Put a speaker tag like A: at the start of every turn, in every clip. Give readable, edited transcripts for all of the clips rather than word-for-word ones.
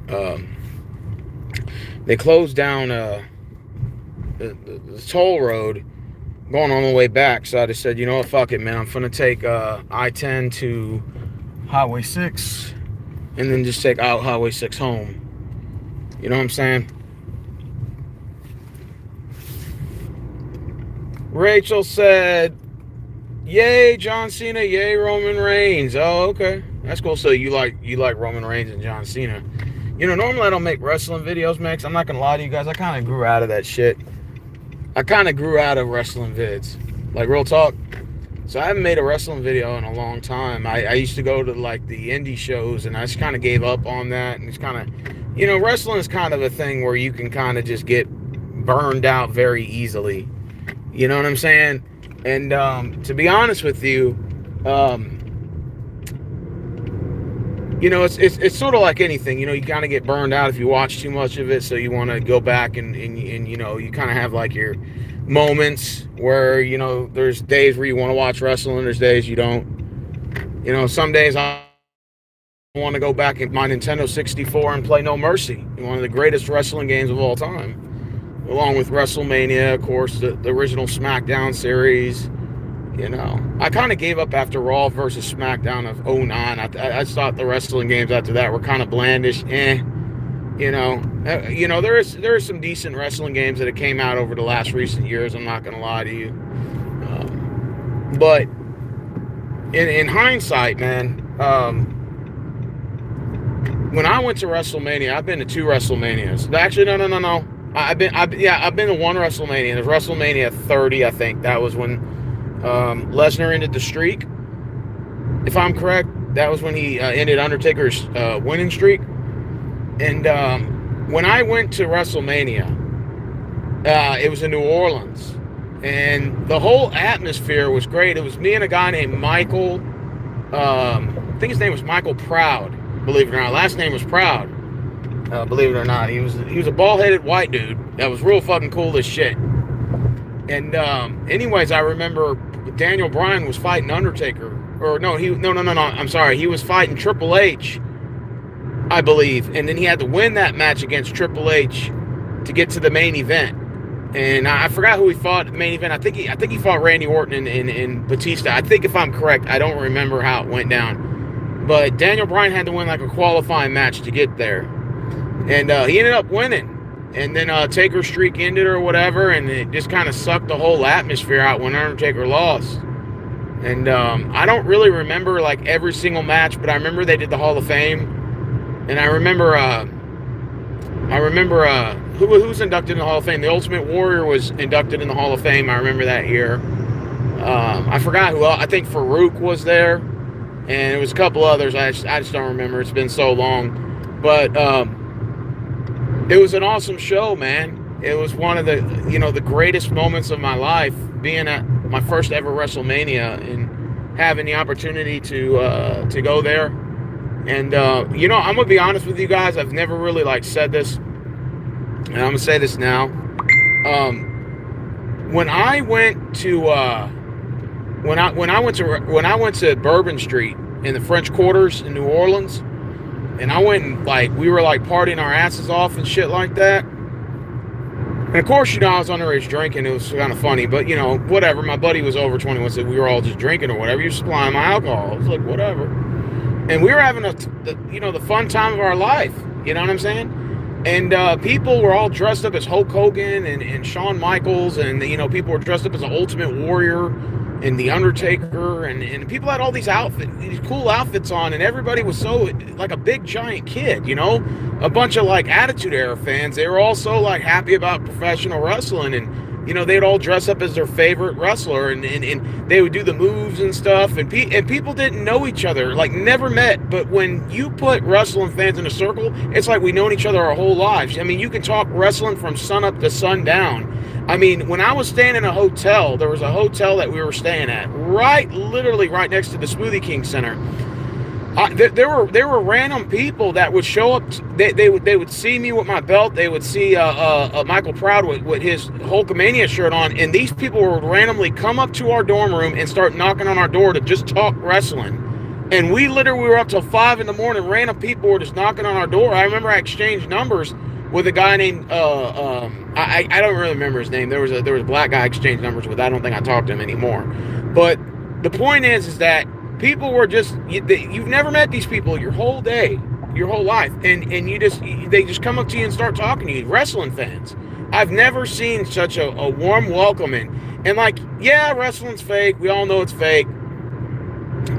A: Um, they closed down the toll road going on the way back. So I just said, you know what, fuck it, man. I'm gonna take I-10 to Highway 6, and then just take out Highway 6 home. You know what I'm saying? Rachel said, "Yay, John Cena! Yay, Roman Reigns!" Oh, okay, that's cool. So you like Roman Reigns and John Cena? You know, normally I don't make wrestling videos, Max. I'm not gonna lie to you guys. I kind of grew out of that shit. I kind of grew out of wrestling vids, like real talk. So I haven't made a wrestling video in a long time. I used to go to like the indie shows, and I just kind of gave up on that. And it's kind of, wrestling is kind of a thing where you can kind of just get burned out very easily. You know what I'm saying? And to be honest with you, um, it's sort of like anything. You kind of get burned out if you watch too much of it. So you want to go back and you kind of have like your moments where there's days where you want to watch wrestling. There's days you don't. Some days I want to go back in my Nintendo 64 and play No Mercy, one of the greatest wrestling games of all time, along with WrestleMania, of course, the original SmackDown series. I kind of gave up after Raw versus SmackDown of '09. I thought the wrestling games after that were kind of blandish. There is some decent wrestling games that have came out over the last recent years. I'm not gonna lie to you, but in hindsight, man, when I went to WrestleMania, I've been to 2 WrestleManias. Actually, no. I've been to 1 WrestleMania. There's WrestleMania 30, I think. That was when Lesnar ended the streak. If I'm correct, that was when he ended Undertaker's winning streak. And when I went to WrestleMania, it was in New Orleans, and the whole atmosphere was great. It was me and a guy named Michael. I think his name was Michael Proud. Believe it or not, last name was Proud. Believe it or not, he was a bald-headed white dude that was real fucking cool as shit. And anyways, I remember Daniel Bryan was fighting Undertaker, or no, I'm sorry, he was fighting Triple H, I believe, and then he had to win that match against Triple H to get to the main event. And I forgot who he fought at the main event. I think he fought Randy Orton and Batista. I think, if I'm correct, I don't remember how it went down. But Daniel Bryan had to win like a qualifying match to get there. And he ended up winning. And then Taker's streak ended or whatever, and it just kind of sucked the whole atmosphere out when Undertaker lost. And I don't really remember like every single match, but I remember they did the Hall of Fame. And I remember who's inducted in the Hall of Fame. The Ultimate Warrior was inducted in the Hall of Fame. I remember that year. I forgot who else. I think Farouk was there, and it was a couple others. I just don't remember. It's been so long. But it was an awesome show, man. It was one of the greatest moments of my life, being at my first ever WrestleMania and having the opportunity to go there. And I'm gonna be honest with you guys. I've never really like said this, and I'm gonna say this now. When I went to when I went to Bourbon Street in the French Quarters in New Orleans, and I went and we were partying our asses off and shit like that. And of course, I was underage drinking. It was kind of funny, but whatever. My buddy was over 21, so we were all just drinking or whatever. He was supplying my alcohol. I was like, whatever. And we were having the fun time of our life. You know what I'm saying? And people were all dressed up as Hulk Hogan and Shawn Michaels, and people were dressed up as the Ultimate Warrior and the Undertaker, and people had all these cool outfits on, and everybody was so like a big giant kid. A bunch of Attitude Era fans. They were all so happy about professional wrestling, and they'd all dress up as their favorite wrestler, and they would do the moves and stuff, and people didn't know each other, never met. But when you put wrestling fans in a circle, it's like we've known each other our whole lives. I mean, you can talk wrestling from sun up to sundown. I mean, when I was staying in a hotel, there was a hotel that we were staying at, literally right next to the Smoothie King Center. There were random people that would show up. They would see me with my belt. They would see Michael Proud with his Hulkamania shirt on, and these people would randomly come up to our dorm room and start knocking on our door to just talk wrestling. And we literally were up till 5 in the morning. Random people were just knocking on our door. I remember I exchanged numbers with a guy named I don't really remember his name. There was a black guy I exchanged numbers with. I don't think I talked to him anymore. But the point is that people were just, you've never met these people your whole day, your whole life, and they just come up to you and start talking to you. Wrestling fans, I've never seen such a warm welcoming. And like, yeah, wrestling's fake. We all know it's fake.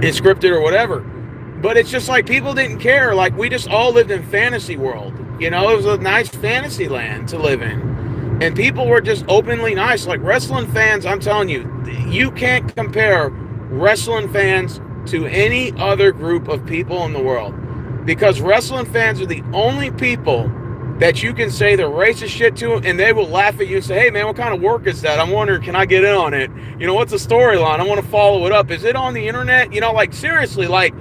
A: It's scripted or whatever. But it's just like people didn't care. Like, we just all lived in fantasy world. You know, it was a nice fantasy land to live in. And people were just openly nice. Like, wrestling fans, I'm telling you, you can't compare wrestling fans to any other group of people in the world. Because wrestling fans are the only people that you can say the racist shit to, and they will laugh at you and say, hey man, what kind of work is that? I'm wondering, can I get in on it? You know, what's the storyline? I want to follow it up. Is it on the internet? You know, like, seriously, like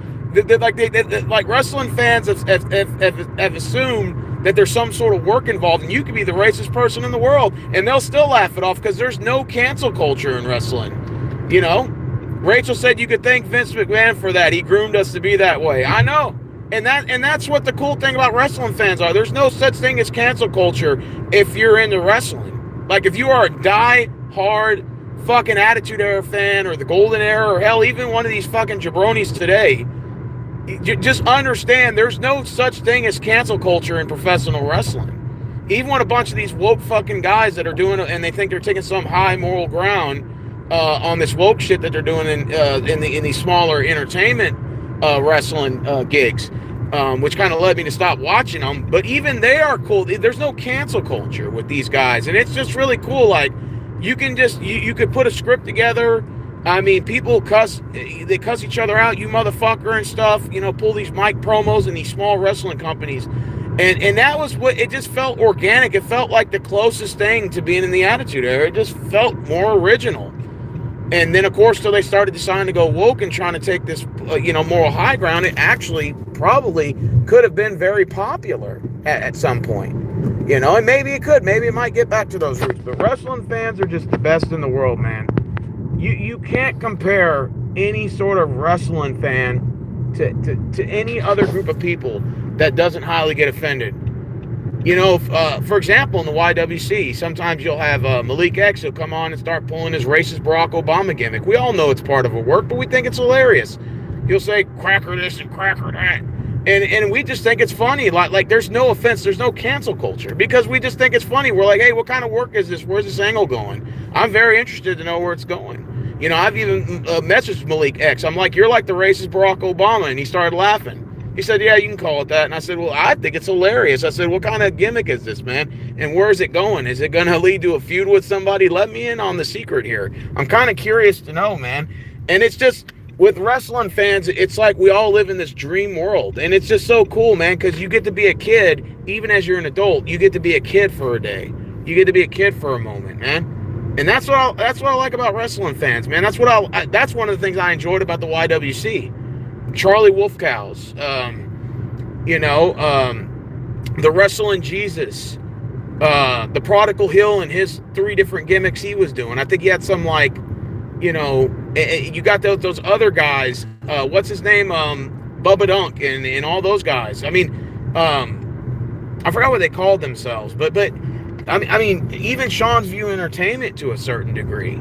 A: wrestling fans have assumed that there's some sort of work involved, and you could be the racist person in the world, and they'll still laugh it off because there's no cancel culture in wrestling. You know, Rachel said you could thank Vince McMahon for that. He groomed us to be that way. I know. And that's what the cool thing about wrestling fans are. There's no such thing as cancel culture if you're into wrestling. Like, if you are a die-hard fucking Attitude Era fan or the Golden Era or hell, even one of these fucking jabronis today, just understand there's no such thing as cancel culture in professional wrestling. Even when a bunch of these woke fucking guys that are doing it and they think they're taking some high moral ground on this woke shit that they're doing in these smaller entertainment wrestling gigs, which kind of led me to stop watching them. But even they are cool. There's no cancel culture with these guys, and it's just really cool. Like, you can just you could put a script together. I mean, people cuss each other out, you motherfucker and stuff. You know, pull these mic promos in these small wrestling companies, and that was what it just felt organic. It felt like the closest thing to being in the Attitude Era. It just felt more original. And then, of course, till they started deciding to go woke and trying to take this, moral high ground, it actually probably could have been very popular at some point. You know, and maybe it could. Maybe it might get back to those roots. But wrestling fans are just the best in the world, man. You can't compare any sort of wrestling fan to any other group of people that doesn't highly get offended. You know, for example, in the YWC, sometimes you'll have Malik X who'll come on and start pulling his racist Barack Obama gimmick. We all know it's part of a work, but we think it's hilarious. He'll say cracker this and cracker that. And we just think it's funny. Like there's no offense, there's no cancel culture, because we just think it's funny. We're like, hey, what kind of work is this? Where's this angle going? I'm very interested to know where it's going. You know, I've even messaged Malik X. I'm like, you're like the racist Barack Obama. And he started laughing. He said, yeah, you can call it that. And I said, well, I think it's hilarious. I said, what kind of gimmick is this, man? And where is it going? Is it going to lead to a feud with somebody? Let me in on the secret here. I'm kind of curious to know, man. And it's just, with wrestling fans, it's like we all live in this dream world. And it's just so cool, man, because you get to be a kid, even as you're an adult. You get to be a kid for a day. You get to be a kid for a moment, man. And that's what I like about wrestling fans, man. That's one of the things I enjoyed about the YWC. Charlie Wolfcows, the Wrestling Jesus, the Prodigal Hill and his 3 different gimmicks he was doing. I think he had some, like, you got those other guys. What's his name? Bubba Dunk and all those guys. I mean, I forgot what they called themselves, but I mean, even Sean's View Entertainment to a certain degree.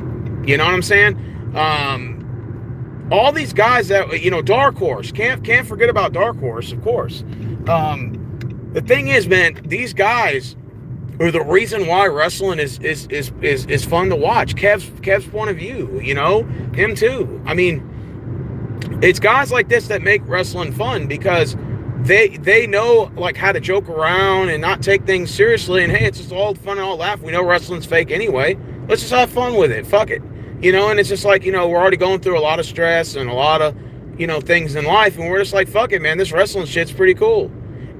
A: You know what I'm saying? All these guys that, Dark Horse, can't forget about Dark Horse, of course. The thing is, man, these guys are the reason why wrestling is fun to watch. Kev's point of view, him too. I mean, it's guys like this that make wrestling fun, because they know, like, how to joke around and not take things seriously. And hey, it's just all fun and all laugh. We know wrestling's fake anyway. Let's just have fun with it. Fuck it. And it's just like, we're already going through a lot of stress and a lot of, things in life. And we're just like, fuck it, man, this wrestling shit's pretty cool.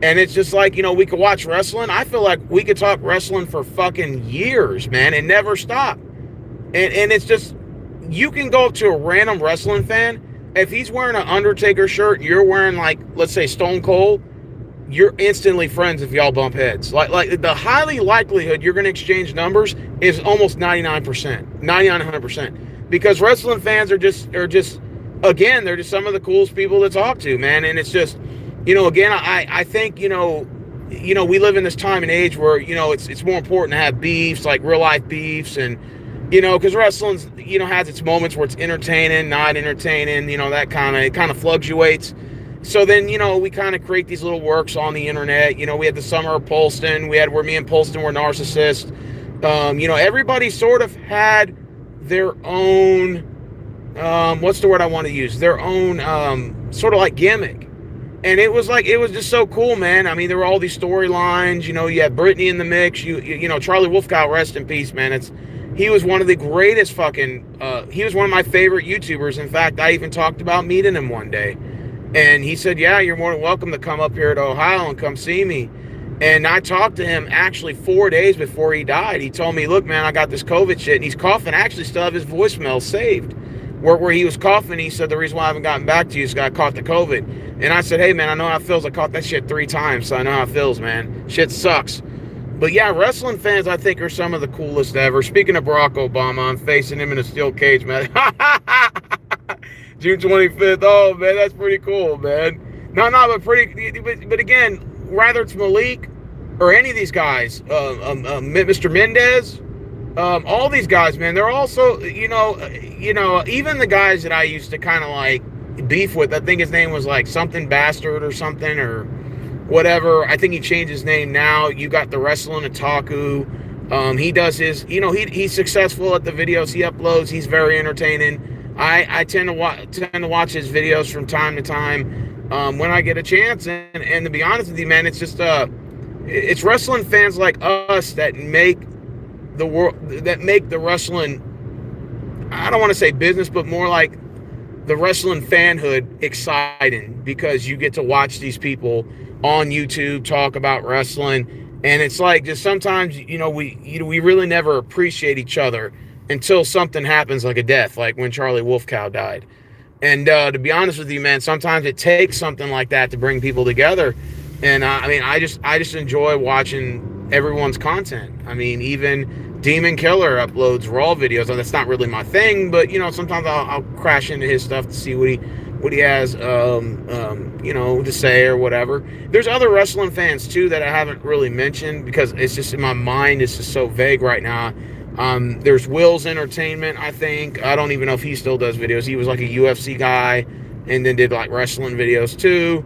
A: And it's just like, we could watch wrestling. I feel like we could talk wrestling for fucking years, man, and never stop. And it's just, you can go up to a random wrestling fan. If he's wearing an Undertaker shirt, you're wearing, like, let's say Stone Cold, you're instantly friends if y'all bump heads. Like the highly likelihood you're going to exchange numbers is almost 99%, 99, 100%, because wrestling fans are just again, they're just some of the coolest people to talk to, man. And it's just, again, I think, we live in this time and age where, it's more important to have beefs, like real life beefs, and, because wrestling's, has its moments where it's entertaining, not entertaining, that it kind of fluctuates. So then, we kind of create these little works on the internet. We had the Summer of Polston. We had where me and Polston were narcissists. Everybody sort of had their own, what's the word I want to use? Their own sort of like gimmick. And it was just so cool, man. I mean, there were all these storylines. You had Brittany in the mix. Charlie Wolfcow, rest in peace, man. He was one of the greatest he was one of my favorite YouTubers. In fact, I even talked about meeting him one day. And he said, yeah, you're more than welcome to come up here to Ohio and come see me. And I talked to him actually 4 days before he died. He told me, look, man, I got this COVID shit. And he's coughing. I actually still have his voicemail saved. Where he was coughing, he said, the reason why I haven't gotten back to you is I caught the COVID. And I said, hey, man, I know how it feels. I caught that shit 3 times, so I know how it feels, man. Shit sucks. But yeah, wrestling fans, I think, are some of the coolest ever. Speaking of Barack Obama, I'm facing him in a steel cage, man. June 25th. Oh, man, that's pretty cool, man. But again, whether it's Malik or any of these guys, Mr. Mendez, all these guys, man, they're also, even the guys that I used to kind of like beef with, I think his name was like something bastard or something or whatever. I think he changed his name now. You got the Wrestling Otaku. He does his, he's successful at the videos he uploads. He's very entertaining. I tend to watch his videos from time to time when I get a chance. And to be honest with you, man, it's just it's wrestling fans like us that make the wrestling, I don't want to say business, but more like the wrestling fanhood exciting, because you get to watch these people on YouTube talk about wrestling. And it's like, just sometimes, we really never appreciate each other until something happens, like a death, like when Charlie Wolfcow died. And to be honest with you, man, sometimes it takes something like that to bring people together. And I just enjoy watching everyone's content. I mean, even Demon Killer uploads Raw videos. And that's not really my thing, but sometimes I'll crash into his stuff to see what he has, to say or whatever. There's other wrestling fans too that I haven't really mentioned because it's just in my mind. It's just so vague right now. There's Will's Entertainment, I think. I don't even know if he still does videos. He was like a UFC guy and then did like wrestling videos too.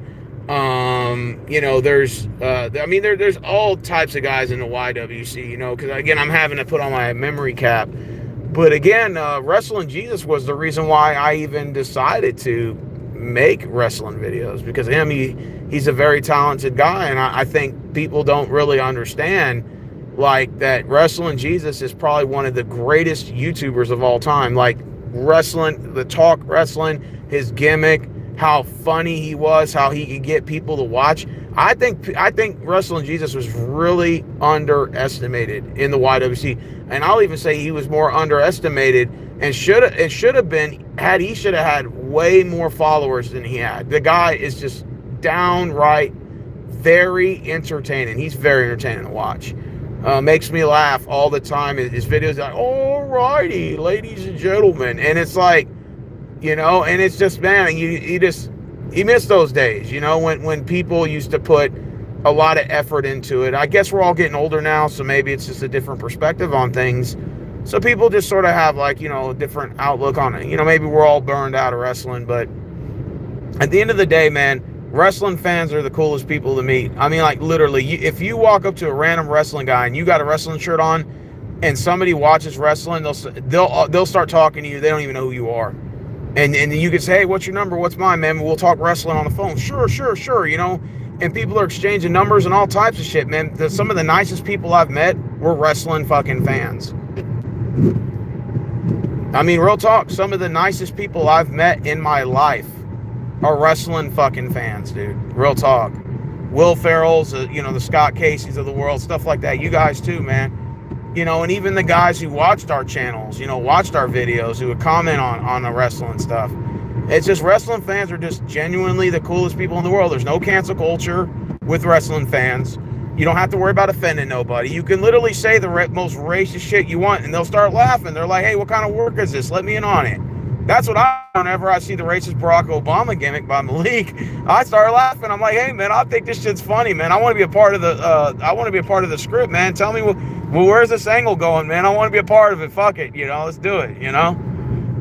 A: There's all types of guys in the YWC, because again, I'm having to put on my memory cap. But again, Wrestling Jesus was the reason why I even decided to make wrestling videos, because he's a very talented guy. And I think people don't really understand like that Wrestling Jesus is probably one of the greatest YouTubers of all time. Like wrestling, the talk wrestling, his gimmick, how funny he was, how he could get people to watch. I think Wrestling Jesus was really underestimated in the YWC, and I'll even say he was more underestimated and should have been he should have had way more followers than he had. The guy is just downright very entertaining. He's very entertaining to watch. Makes me laugh all the time. His videos are like, alrighty, ladies and gentlemen. And it's like, and it's just, man, you miss those days, when people used to put a lot of effort into it. I guess we're all getting older now, so maybe it's just a different perspective on things. So people just sort of have like, a different outlook on it. Maybe we're all burned out of wrestling, but at the end of the day, man, wrestling fans are the coolest people to meet. I mean, like literally, if you walk up to a random wrestling guy and you got a wrestling shirt on, and somebody watches wrestling, they'll start talking to you. They don't even know who you are, and you can say, hey, what's your number? What's mine, man? We'll talk wrestling on the phone. Sure. And people are exchanging numbers and all types of shit, man. Some of the nicest people I've met were wrestling fucking fans. I mean, real talk. Some of the nicest people I've met in my life are wrestling fucking fans, dude. Real talk. Will Ferrell's, the Scott Casey's of the world, stuff like that. You guys too, man. And even the guys who watched our channels, watched our videos, who would comment on the wrestling stuff. It's just wrestling fans are just genuinely the coolest people in the world. There's no cancel culture with wrestling fans. You don't have to worry about offending nobody. You can literally say the most racist shit you want, and they'll start laughing. They're like, hey, what kind of work is this? Let me in on it. That's what whenever I see the racist Barack Obama gimmick by Malik, I start laughing. I'm like, hey man, I think this shit's funny, man. I want to be a part of the script, man. Tell me, well, where's this angle going, man? I want to be a part of it. Fuck it, let's do it,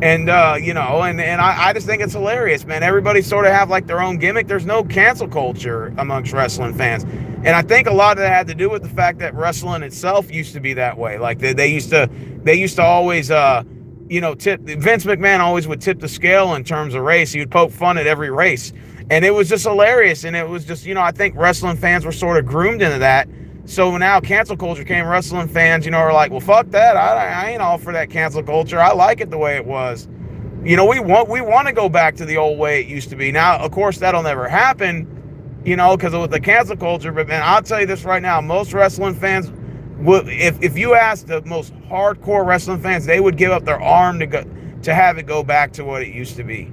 A: And I just think it's hilarious, man. Everybody sort of have like their own gimmick. There's no cancel culture amongst wrestling fans. And I think a lot of that had to do with the fact that wrestling itself used to be that way. Like they used to always tip. Vince McMahon always would tip the scale in terms of race. He would poke fun at every race. And it was just hilarious. And it was just, I think wrestling fans were sort of groomed into that. So now cancel culture came, wrestling fans, are like, well, fuck that. I ain't all for that cancel culture. I like it the way it was. We want to go back to the old way it used to be. Now, of course, that'll never happen, because of the cancel culture. But man, I'll tell you this right now, most wrestling fans would, if you ask the most hardcore wrestling fans, they would give up their arm to have it go back to what it used to be.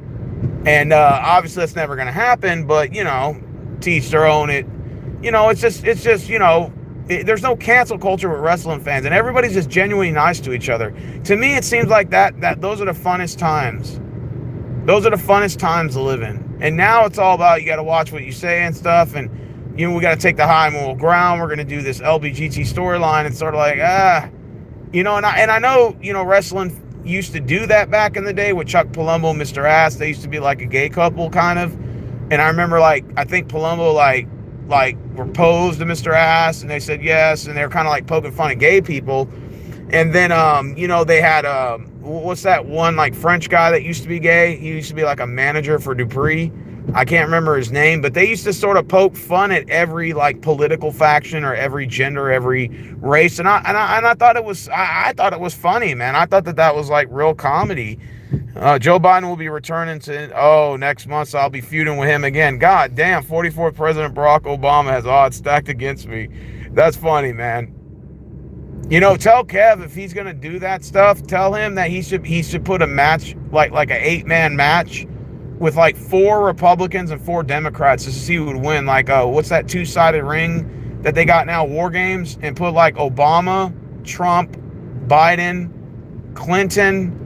A: And obviously that's never going to happen, but teach their own. It's just there's no cancel culture with wrestling fans, and everybody's just genuinely nice to each other. To me, it seems like that those are the funnest times. Those are the funnest times to live in. And now it's all about, you got to watch what you say and stuff, and we got to take the high moral ground. We're going to do this LBGT storyline. It's sort of like, and I know, wrestling used to do that back in the day with Chuck Palumbo and Mr. Ass. They used to be like a gay couple, kind of. And I remember, I think Palumbo, proposed to Mr. Ass, and they said yes, and they were kind of like poking fun at gay people. And then, they had, what's that one, French guy that used to be gay? He used to be like a manager for Dupree. I can't remember his name, but they used to sort of poke fun at every political faction or every gender, every race, and I thought it was funny, man. I thought that was real comedy. Joe Biden will be returning to next month, so I'll be feuding with him again. God damn, 44th President Barack Obama has odds stacked against me. That's funny, man. Tell Kev, if he's gonna do that stuff, tell him that he should put a match like an 8-man match with 4 Republicans and 4 Democrats just to see who would win. What's that 2-sided ring that they got now, War Games, and put Obama, Trump, Biden, Clinton.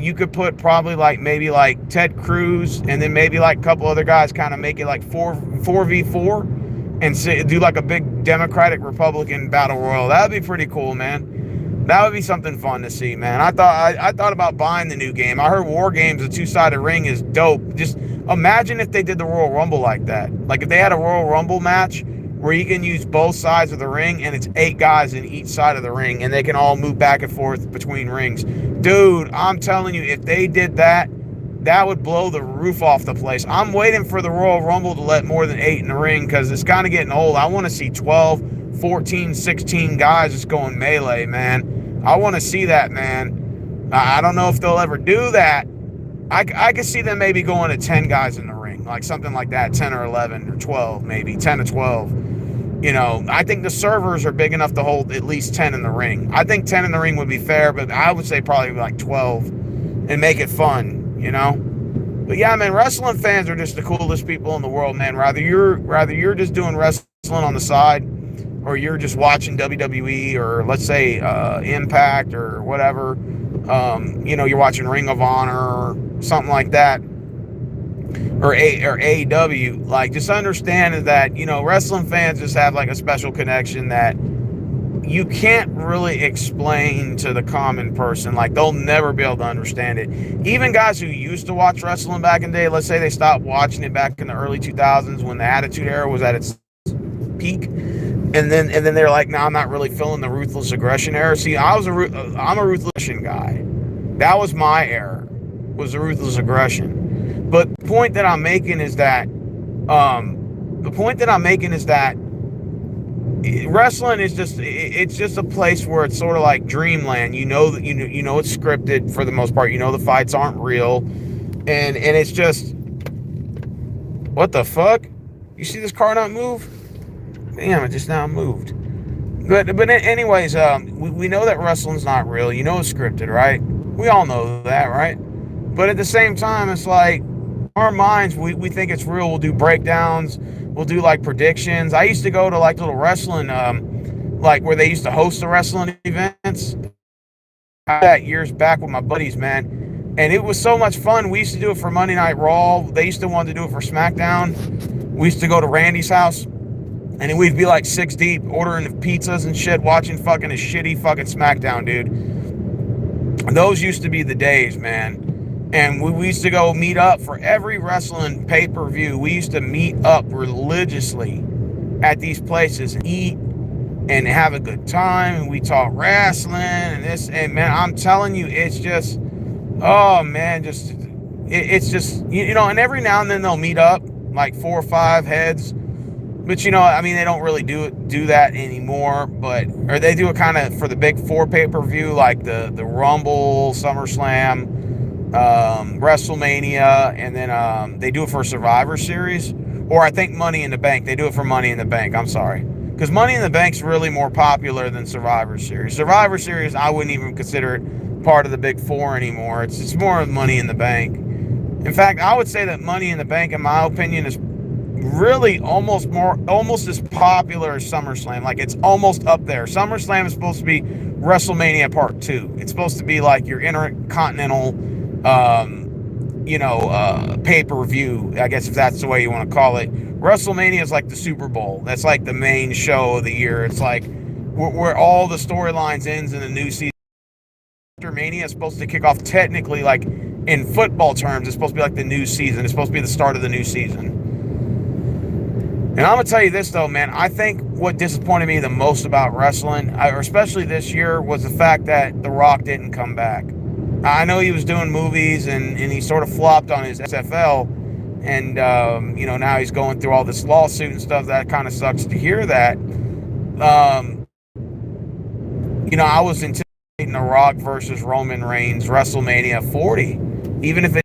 A: You could put probably maybe Ted Cruz, and then maybe a couple other guys, kind of make it 4v4 and do a big Democratic Republican battle royal. That would be pretty cool, man. That would be something fun to see, man. I thought about buying the new game. I heard War Games, a 2-sided ring, is dope. Just imagine if they did the Royal Rumble like that. If they had a Royal Rumble match where you can use both sides of the ring, and it's 8 guys in each side of the ring, and they can all move back and forth between rings. Dude, I'm telling you, if they did that, that would blow the roof off the place. I'm waiting for the Royal Rumble to let more than 8 in the ring, because it's kind of getting old. I want to see 12, 14, 16 guys just going melee, man. I want to see that, man. I don't know if they'll ever do that. I could see them maybe going to 10 guys in the ring, something like that, 10 or 11 or 12, maybe 10 to 12. I think the servers are big enough to hold at least 10 in the ring. I think 10 in the ring would be fair, but I would say probably 12 and make it fun, But yeah, man, wrestling fans are just the coolest people in the world, man. Rather you're just doing wrestling on the side, or you're just watching WWE, or let's say Impact or whatever, you're watching Ring of Honor or something like that, or AEW. Just understand that, wrestling fans just have a special connection that you can't really explain to the common person. They'll never be able to understand it. Even guys who used to watch wrestling back in the day, let's say they stopped watching it back in the early 2000s when the Attitude Era was at its peak, and then they're like, no, I'm not really feeling the Ruthless Aggression era. See, I'm a Ruthless Aggression guy. That was my era, was the Ruthless Aggression. But the point that I'm making is that wrestling is just a place where it's sort of like dreamland. You know it's scripted for the most part. The fights aren't real, and it's just, what the fuck? You see this car not move? Damn, it just now moved. But anyways, we know that wrestling's not real. It's scripted, right? We all know that, right? But at the same time, it's our minds, we think it's real. We'll do breakdowns. We'll do predictions. I used to go to little wrestling, where they used to host the wrestling events. I did that years back with my buddies, man. And it was so much fun. We used to do it for Monday Night Raw. They used to want to do it for SmackDown. We used to go to Randy's house, and we'd be like 6 deep, ordering pizzas and shit, watching fucking a shitty fucking SmackDown, dude. Those used to be the days, man. And we used to go meet up for every wrestling pay-per-view. We used to meet up religiously at these places and eat and have a good time. And we talk wrestling and this. And man, I'm telling you, it's just, oh man, it's just, you know, and every now and then they'll meet up like 4 or 5 heads. But, you know, I mean, they don't really do that anymore. But, or they do it kind of for the big 4 pay-per-view, like the Rumble, SummerSlam, WrestleMania, and then they do it for Survivor Series, or I think Money in the Bank. They do it for Money in the Bank. I'm sorry, because Money in the Bank's really more popular than Survivor Series. Survivor Series, I wouldn't even consider it part of the big 4 anymore. It's more of Money in the Bank. In fact, I would say that Money in the Bank, in my opinion, is really almost as popular as SummerSlam. Like, it's almost up there. SummerSlam is supposed to be WrestleMania Part 2. It's supposed to be like your intercontinental pay-per-view, I guess, if that's the way you want to call it. WrestleMania is like the Super Bowl. That's like the main show of the year. It's like where all the storylines ends in the new season. After Mania is supposed to kick off, technically, like in football terms, it's supposed to be like the new season. It's supposed to be the start of the new season. And I'm going to tell you this, though, man. I think what disappointed me the most about wrestling, or especially this year, was the fact that The Rock didn't come back. I know he was doing movies, and he sort of flopped on his SFL. And, now he's going through all this lawsuit and stuff. That kind of sucks to hear that. I was anticipating The Rock versus Roman Reigns, WrestleMania 40. Even if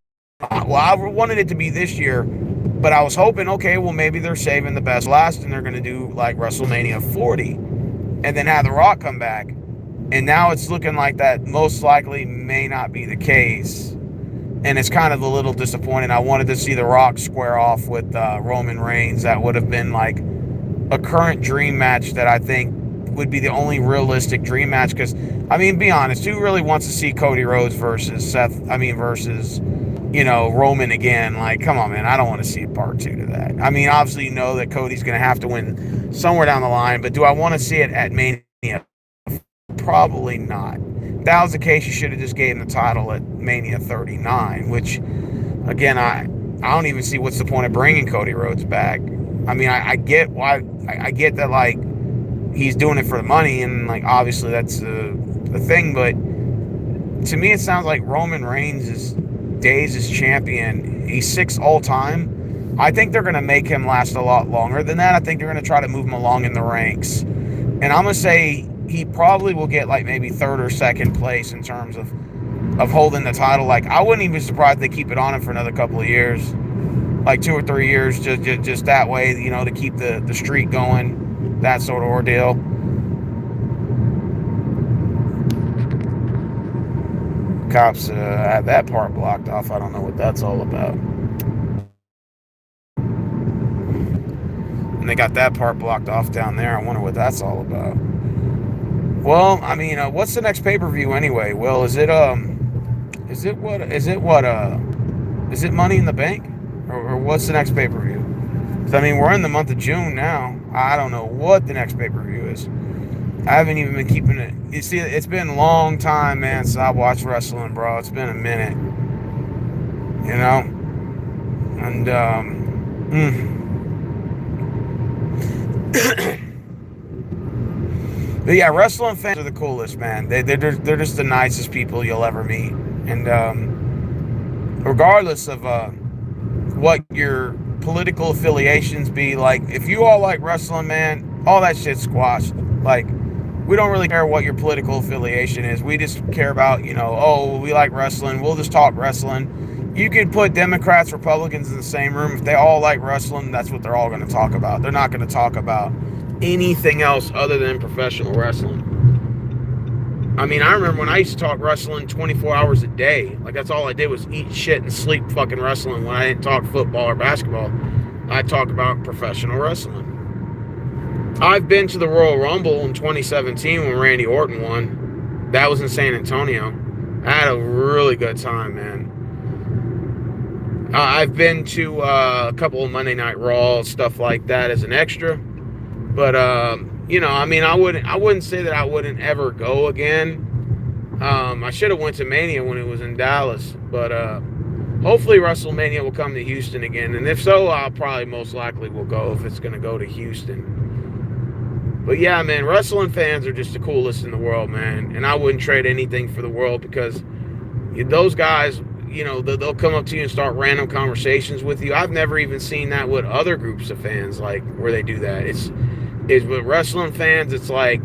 A: I wanted it to be this year. But I was hoping, okay, well, maybe they're saving the best last and they're going to do like WrestleMania 40 and then have The Rock come back. And now it's looking like that most likely may not be the case. And it's kind of a little disappointing. I wanted to see The Rock square off with Roman Reigns. That would have been like a current dream match that I think would be the only realistic dream match. Because, I mean, be honest, who really wants to see Cody Rhodes versus Roman again? Like, come on, man. I don't want to see a part 2 to that. I mean, obviously, you know that Cody's going to have to win somewhere down the line, but do I want to see it at Mania? Probably not. If that was the case, you should have just gave him the title at Mania 39, which, again, I don't even see what's the point of bringing Cody Rhodes back. I mean, I get why. I get that, like, he's doing it for the money, and, like, obviously that's the thing, but to me, it sounds like Roman Reigns' days as champion, he's 6 all time. I think they're going to make him last a lot longer than that. I think they're going to try to move him along in the ranks. And I'm going to say he probably will get like maybe 3rd or 2nd place in terms of holding the title. Like, I wouldn't even be surprised if they keep it on him for another couple of years, like 2 or 3 years, just that way, to keep the streak going, that sort of ordeal. Cops have that part blocked off. I don't know what that's all about. And they got that part blocked off down there. I wonder what that's all about. Well, I mean, what's the next pay-per-view anyway? Will, is it Money in the Bank? Or what's the next pay-per-view? I mean, we're in the month of June now. I don't know what the next pay-per-view is. I haven't even been keeping it. You see, it's been a long time, man, since I watched wrestling, bro. It's been a minute. And, but yeah, wrestling fans are the coolest, man. They're just the nicest people you'll ever meet. And regardless of what your political affiliations be, like, if you all like wrestling, man, all that shit's squashed. Like, we don't really care what your political affiliation is. We just care about, we like wrestling. We'll just talk wrestling. You could put Democrats, Republicans in the same room. If they all like wrestling, that's what they're all going to talk about. They're not going to talk about anything else other than professional wrestling. I mean, I remember when I used to talk wrestling 24 hours a day. Like, that's all I did was eat shit and sleep fucking wrestling. When I didn't talk football or basketball, I'd talk about professional wrestling. I've been to the Royal Rumble in 2017 when Randy Orton won. That was in San Antonio. I had a really good time, man. I've been to a couple of Monday Night Raw, stuff like that as an extra. But I mean, I wouldn't say that I wouldn't ever go again. I should have went to Mania when it was in Dallas, but hopefully WrestleMania will come to Houston again. And if so, I'll probably most likely will go if it's going to go to Houston. But yeah, man, wrestling fans are just the coolest in the world, man. And I wouldn't trade anything for the world because those guys, they'll come up to you and start random conversations with you. I've never even seen that with other groups of fans, like where they do that. It's with wrestling fans, it's like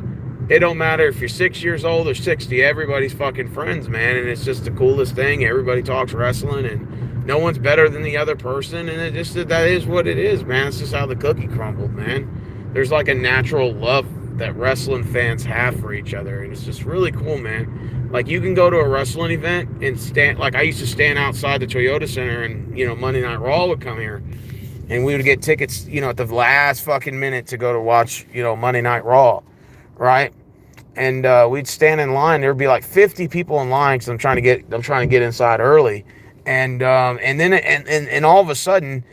A: it don't matter if you're 6 years old or 60. Everybody's fucking friends, man, and it's just the coolest thing. Everybody talks wrestling, and no one's better than the other person, and that is what it is, man. It's just how the cookie crumbled, man. There's like a natural love that wrestling fans have for each other, and it's just really cool, man. Like, you can go to a wrestling event and stand, like I used to stand outside the Toyota Center, and Monday Night Raw would come here, and we would get tickets, at the last fucking minute to go to watch, Monday Night Raw, right? And we'd stand in line. There would be like 50 people in line because I'm trying to get inside early, and then all of a sudden,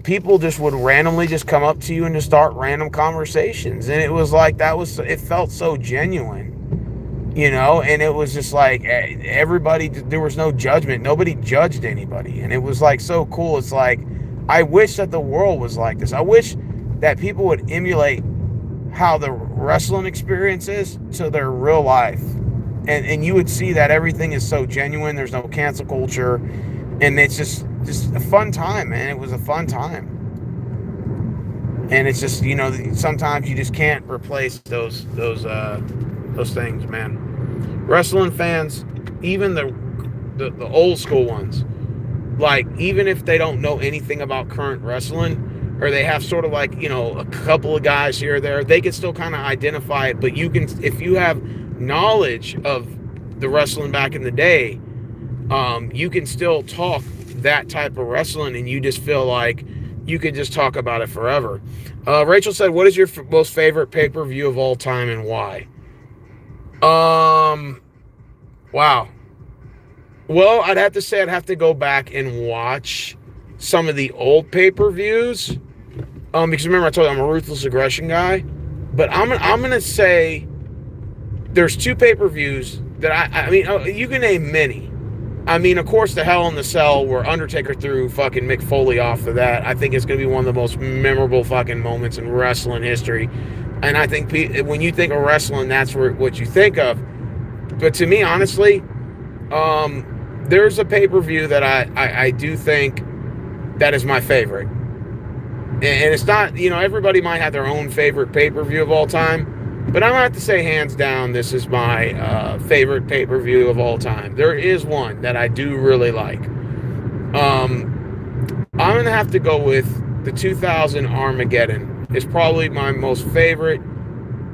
A: people just would randomly just come up to you and just start random conversations, and it was like it felt so genuine. And it was just like everybody, there was no judgment. Nobody judged anybody. And it was like so cool. It's like, I wish that the world was like this. I wish that people would emulate how the wrestling experience is to their real life. And you would see that everything is so genuine. There's no cancel culture. And it's just a fun time, man. It was a fun time. And it's just, sometimes you just can't replace those things, man. Wrestling fans, even the old school ones, like, even if they don't know anything about current wrestling, or they have sort of like, a couple of guys here or there, they can still kind of identify it. But you can, if you have knowledge of the wrestling back in the day, you can still talk that type of wrestling, and you just feel like you could just talk about it forever. Rachel said, what is your most favorite pay-per-view of all time and why? Wow. Well, I'd have to go back and watch some of the old pay-per-views. Because remember I told you I'm a Ruthless Aggression guy. But I'm gonna say there's two pay-per-views that I mean, you can name many. I mean, of course, the Hell in the Cell where Undertaker threw fucking Mick Foley off of that. I think it's gonna be one of the most memorable fucking moments in wrestling history. And I think when you think of wrestling, that's what you think of. But to me, honestly, there's a pay-per-view that I do think that is my favorite. And it's not, everybody might have their own favorite pay-per-view of all time. But I'm going to have to say, hands down, this is my favorite pay-per-view of all time. There is one that I do really like. I'm going to have to go with the 2000 Armageddon. It's probably my most favorite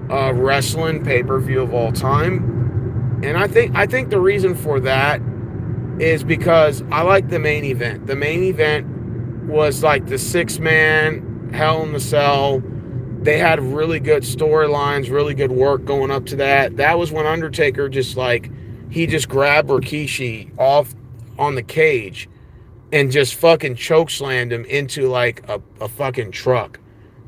A: wrestling pay-per-view of all time. And I think the reason for that is because I like the main event. The main event was like the 6-man Hell in the Cell. They had really good storylines, really good work going up to that. That was when Undertaker just grabbed Rikishi off on the cage and just fucking chokeslammed him into like a fucking truck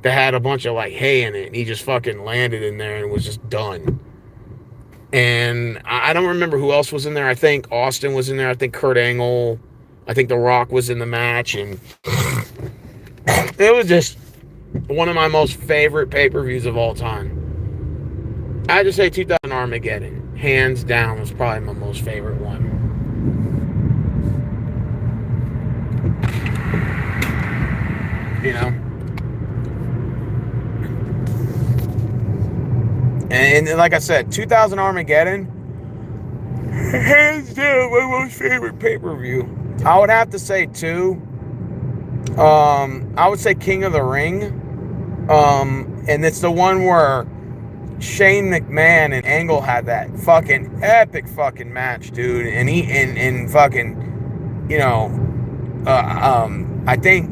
A: that had a bunch of like hay in it, and he just fucking landed in there and was just done. And I don't remember who else was in there. I think Austin was in there. I think Kurt Angle. I think The Rock was in the match, and it was just one of my most favorite pay-per-views of all time. I just say 2000 Armageddon, hands down, was probably my most favorite one. And like I said, 2000 Armageddon, hands down, my most favorite pay-per-view. I would have to say, too, I would say King of the Ring. And it's the one where Shane McMahon and Angle had that fucking epic fucking match, dude. And I think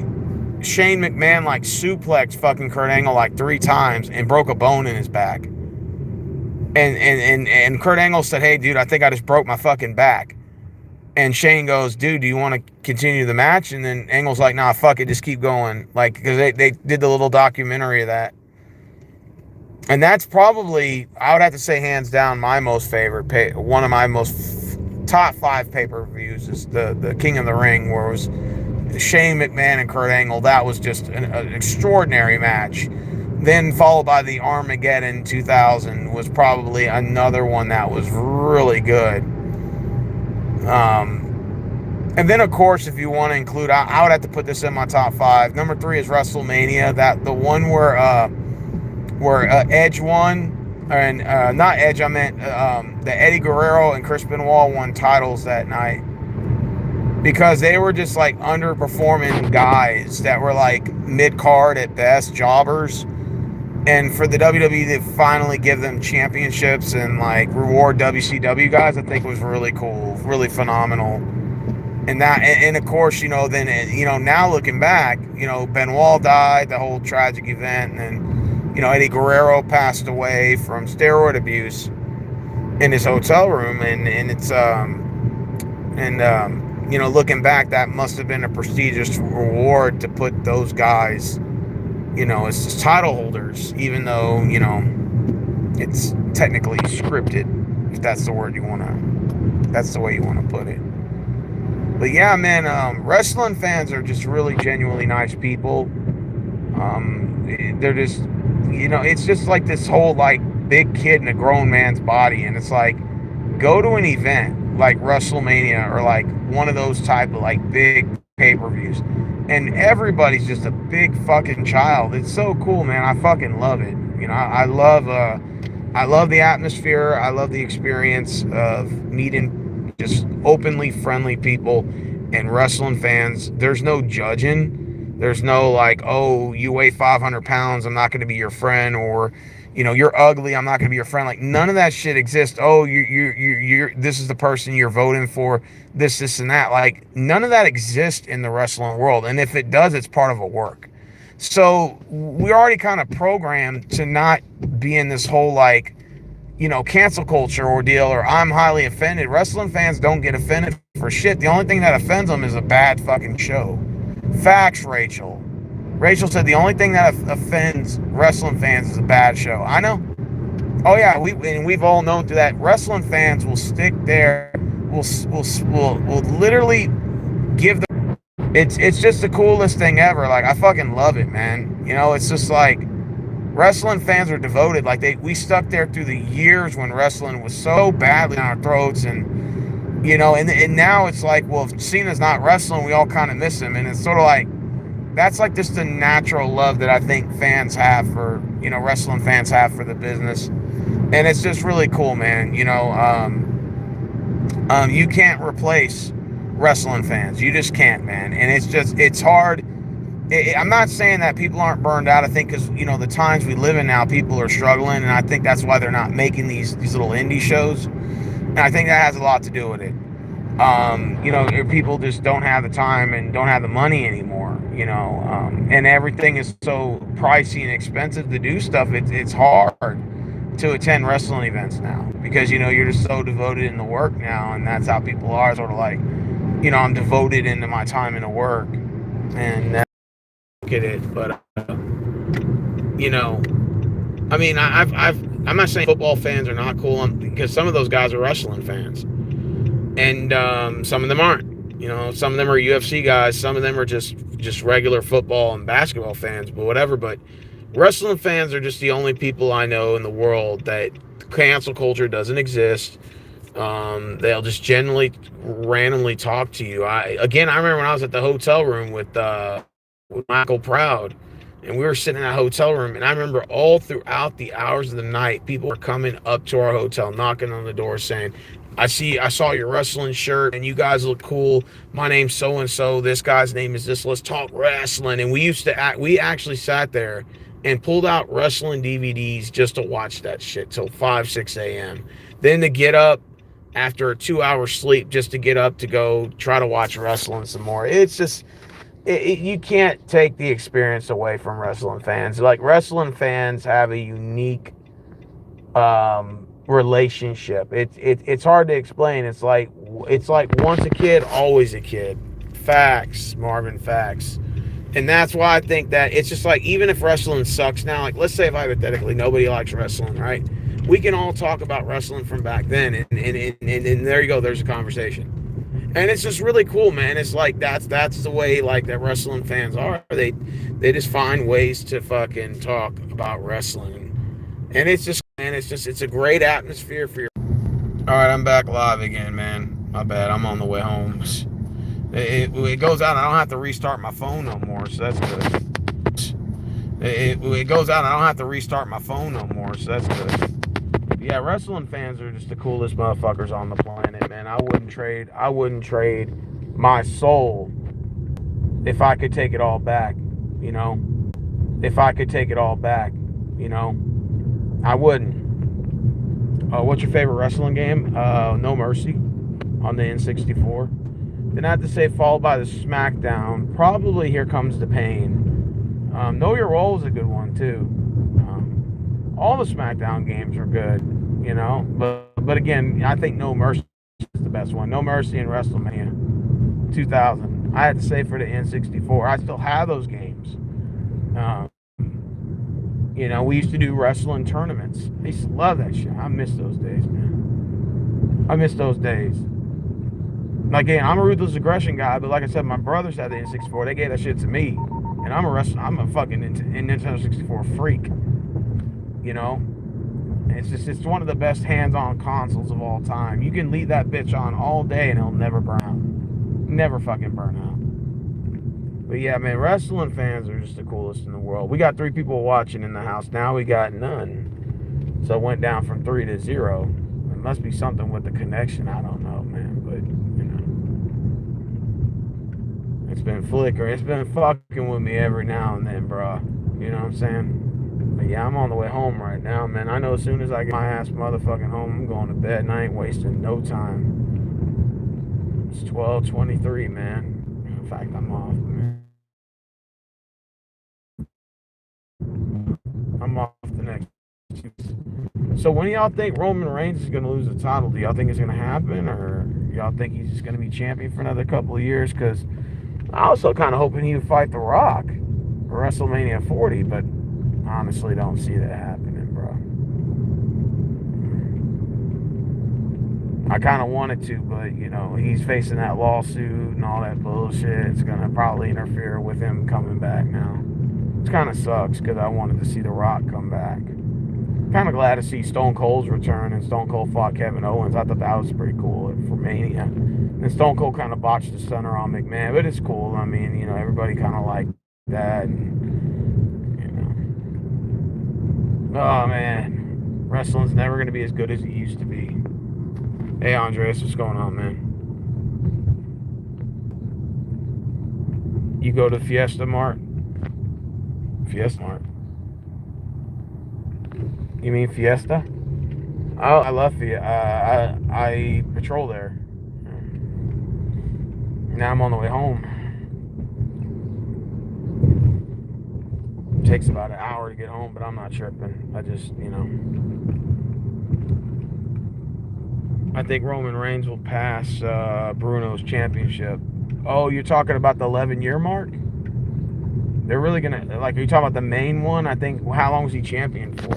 A: Shane McMahon like suplexed fucking Kurt Angle like 3 times and broke a bone in his back. And Kurt Angle said, "Hey, dude, I think I just broke my fucking back." And Shane goes, "Dude, do you want to continue the match?" And then Angle's like, "Nah, fuck it, just keep going." Like, because they did the little documentary of that. And that's probably, I would have to say, hands down, my most favorite, one of my most top 5 pay-per-views is the King of the Ring, where it was Shane McMahon and Kurt Angle. That was just an extraordinary match. Then followed by the Armageddon 2000 was probably another one that was really good. And then, of course, if you want to include, I would have to put this in my top 5. Number 3 is WrestleMania. That the one where Edge won, and not Edge, I meant the Eddie Guerrero and Chris Benoit won titles that night, because they were just like underperforming guys that were like mid-card at best, jobbers. And for the WWE to finally give them championships and like reward WCW guys, I think was really cool, really phenomenal. And of course, then, now looking back, Benoit died, the whole tragic event, and then, Eddie Guerrero passed away from steroid abuse in his hotel room, and it's looking back, that must have been a prestigious reward to put those guys, as title holders, even though, it's technically scripted, if that's the word that's the way you want to put it. But yeah, man, wrestling fans are just really genuinely nice people. They're just, it's just like this whole like big kid in a grown man's body, and it's like, go to an event like WrestleMania or like one of those type of like big pay-per-views, and everybody's just a big fucking child. It's so cool, man. I fucking love it. I love the atmosphere. I love the experience of meeting just openly friendly people and wrestling fans. There's no judging. There's no like, oh, you weigh 500 pounds, I'm not going to be your friend, or you're ugly, I'm not going to be your friend. Like, none of that shit exists. Oh, you're this is the person you're voting for, this and that. Like, none of that exists in the wrestling world, and if it does, it's part of a work. So we're already kind of programmed to not be in this whole like, cancel culture ordeal, or I'm highly offended. Wrestling fans don't get offended for shit. The only thing that offends them is a bad fucking show. Facts, Rachel. Rachel said the only thing that offends wrestling fans is a bad show. I know. Oh yeah, we've all known through that. Wrestling fans will stick there. Will literally give them. It's just the coolest thing ever. Like, I fucking love it, man. It's just like, wrestling fans are devoted. Like, we stuck there through the years when wrestling was so badly on our throats, and and now it's like, well, if Cena's not wrestling, we all kind of miss him, and it's sort of like, that's like just the natural love that I think fans have for, wrestling fans have for the business, and it's just really cool, man. You can't replace wrestling fans. You just can't, man, and it's hard. I'm not saying that people aren't burned out. I think because, the times we live in now, people are struggling, and I think that's why they're not making these little indie shows, and I think that has a lot to do with it. People just don't have the time and don't have the money anymore, and everything is so pricey and expensive to do stuff. It's hard to attend wrestling events now because, you're just so devoted in the work now, and that's how people are, sort of like, I'm devoted into my time into work, and at it. But I mean, I'm not saying football fans are not cool, because some of those guys are wrestling fans, and some of them aren't. Some of them are UFC guys, some of them are just regular football and basketball fans, but whatever. But wrestling fans are just the only people I know in the world that cancel culture doesn't exist. They'll just generally randomly talk to you. I remember when I was at the hotel room with Michael Proud, and we were sitting in that hotel room, and I remember all throughout the hours of the night, people were coming up to our hotel, knocking on the door, saying, I saw your wrestling shirt, and you guys look cool. My name's so and so. This guy's name is this. Let's talk wrestling. And we actually sat there and pulled out wrestling DVDs just to watch that shit till 5-6 a.m. Then to get up after a 2-hour sleep just to get up to go try to watch wrestling some more. It's just, you can't take the experience away from wrestling fans. Like, wrestling fans have a unique relationship. It's hard to explain. It's like once a kid, always a kid. Facts, Marvin, facts. And that's why I think that it's just like, even if wrestling sucks now, like let's say if hypothetically nobody likes wrestling, right? We can all talk about wrestling from back then, and there you go, there's a conversation. And it's just really cool, man. It's like that's the way like that wrestling fans are. They just find ways to fucking talk about wrestling. And it's just, man, it's a great atmosphere for your. All right, I'm back live again, man. My bad. I'm on the way home. It goes out. I don't have to restart my phone no more, so that's good. It goes out. I don't have to restart my phone no more, so that's good. Yeah, wrestling fans are just the coolest motherfuckers on the planet, man. I wouldn't trade my soul if I could take it all back, you know. If I could take it all back, you know, I wouldn't. What's your favorite wrestling game? No Mercy on the N64. Then I have to say, followed by the SmackDown. Probably Here Comes the Pain. Know Your Role is a good one too. All the SmackDown games are good, you know. But again, I think No Mercy is the best one. No Mercy and WrestleMania 2000. I had to say for the N64. I still have those games. You know, we used to do wrestling tournaments. I used to love that shit. I miss those days, man. I miss those days. Like, again, I'm a Ruthless Aggression guy, but like I said, my brothers had the N64. They gave that shit to me, and I'm a fucking Nintendo 64 freak. You know, it's one of the best hands-on consoles of all time. You can leave that bitch on all day and it'll never burn out. Never fucking burn out. But yeah, man, wrestling fans are just the coolest in the world. We got 3 people watching in the house. Now we got none. So it went down from 3 to 0. It must be something with the connection. I don't know, man. But, you know, it's been flickering. It's been fucking with me every now and then, bro. You know what I'm saying? But yeah, I'm on the way home right now, man. I know as soon as I get my ass motherfucking home, I'm going to bed, and I ain't wasting no time. It's 12:23, man. In fact, I'm off, man. I'm off the next. So when do y'all think Roman Reigns is going to lose the title? Do y'all think it's going to happen, or y'all think he's just going to be champion for another couple of years? Because I also kind of hoping he would fight The Rock for WrestleMania 40, but honestly don't see that happening, bro. I kind of wanted to, but, you know, he's facing that lawsuit and all that bullshit. It's going to probably interfere with him coming back now. It kind of sucks because I wanted to see The Rock come back. Kind of glad to see Stone Cold's return, and Stone Cold fought Kevin Owens. I thought that was pretty cool for Mania. And Stone Cold kind of botched the stunner on McMahon, but it's cool. I mean, you know, everybody kind of liked that. And, you know. Oh, man. Wrestling's never going to be as good as it used to be. Hey, Andres, what's going on, man? You go to Fiesta Mart? Fiesta Mart. You mean Fiesta? Oh, I love Fiesta. I patrol there. Now I'm on the way home. It takes about an hour to get home, but I'm not tripping. I just, you know. I think Roman Reigns will pass Bruno's championship. Oh, you're talking about the 11-year mark? They're really going to, like, are you talking about the main one? I think, how long was he champion for?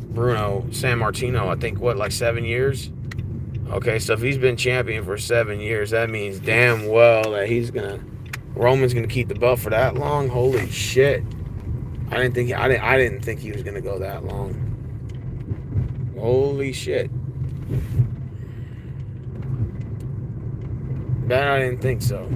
A: Bruno Sammartino, I think, what, like 7 years? Okay, so if he's been champion for 7 years, that means damn well that Roman's gonna keep the belt for that long. Holy shit! I didn't think he was gonna go that long. Holy shit! That I didn't think so.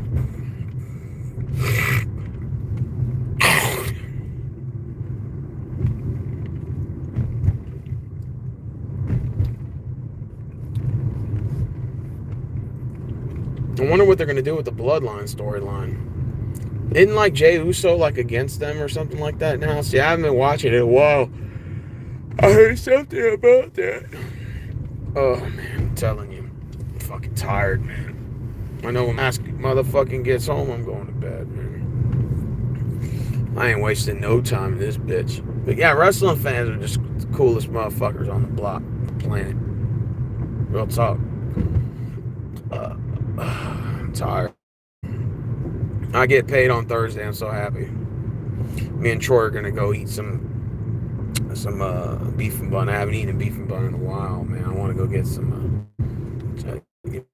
A: I wonder what they're going to do with the Bloodline storyline. Isn't like Jey Uso like against them or something like that now? See, I haven't been watching it in a while. I heard something about that. Oh, man, I'm telling you. I'm fucking tired, man. I know when Mask motherfucking gets home, I'm going to bed, man. I ain't wasting no time in this bitch. But yeah, wrestling fans are just the coolest motherfuckers on the block. planet. Real talk. I'm tired. I get paid on Thursday. I'm so happy. Me and Troy are gonna go eat some beef and bun. I haven't eaten beef and bun in a while, man. I want to go get some.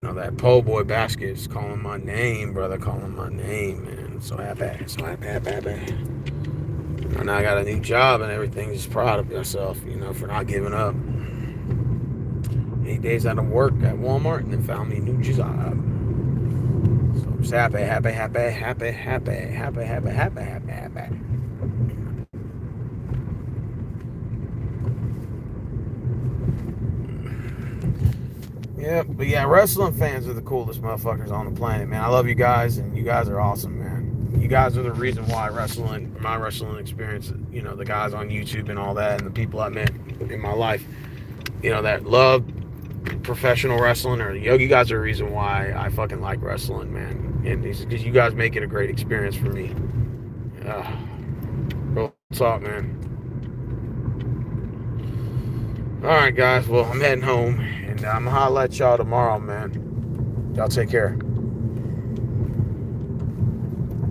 A: That po' boy basket is calling my name, brother. Calling my name, man. So happy, so happy. And I got a new job and everything. Just proud of myself, for not giving up. 8 days out of work at Walmart and then found me a new job. So I'm just happy. Yeah, but yeah, wrestling fans are the coolest motherfuckers on the planet, man. I love you guys, and you guys are awesome, man. You guys are the reason why my wrestling experience, the guys on YouTube and all that, and the people I met in my life, that love professional wrestling, or you guys are the reason why I fucking like wrestling, man. And it's because you guys make it a great experience for me. Real talk, man. All right, guys. Well, I'm heading home, and I'm gonna holler at y'all tomorrow, man. Y'all take care.